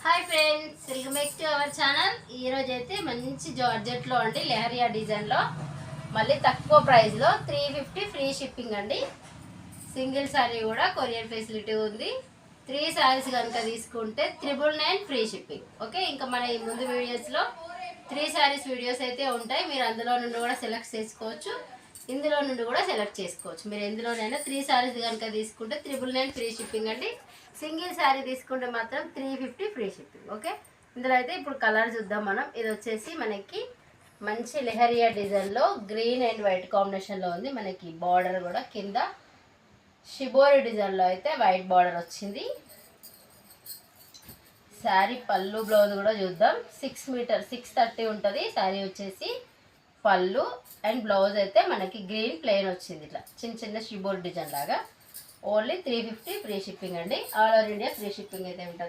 Hi friends, welcome back to our channel. ఈరోజు అయితే మంచి జార్జెట్లో అండి, లెహరియా డిజైన్లో మళ్ళీ తక్కువ ప్రైస్లో 350 ఫ్రీ షిప్పింగ్ అండి. సింగిల్ శారీ కూడా కొరియర్ ఫెసిలిటీ ఉంది. 3 శారీస్ కనుక తీసుకుంటే 999 ఫ్రీ షిప్పింగ్. ఓకే, ఇంకా మన ఈ ముందు వీడియోస్లో 3 శారీస్ వీడియోస్ అయితే ఉంటాయి. మీరు అందులో నుండి కూడా సెలెక్ట్ చేసుకోవచ్చు, ఇందులో నుండి కూడా సెలెక్ట్ చేసుకోవచ్చు. మీరు ఎందులోనైనా 3 శారీస్ కనుక తీసుకుంటే 999 ఫ్రీ షిప్పింగ్ అండి. సింగిల్ శారీ తీసుకుంటే మాత్రం 350 ఫ్రీ షిప్పింగ్. ఓకే, ఇందులో అయితే ఇప్పుడు కలర్ చూద్దాం మనం. ఇది వచ్చేసి మనకి మంచి లెహరియా డిజైన్లో గ్రీన్ అండ్ వైట్ కాంబినేషన్లో ఉంది. మనకి బార్డర్ కూడా కింద షిబోరి డిజైన్లో అయితే వైట్ బార్డర్ వచ్చింది. శారీ పళ్ళు బ్లౌజ్ కూడా చూద్దాం. 6 మీటర్ 630 ఉంటుంది శారీ వచ్చేసి. పళ్ళు అండ్ బ్లౌజ్ అయితే మనకి గ్రీన్ ప్లెయిన్ వచ్చింది, ఇట్లా చిన్న చిన్న షిబోరి డిజైన్ లాగా. ఓన్లీ 350 ఫ్రీ షిప్పింగ్ అండి. All over India free shipping అయితే ఉంటుంది.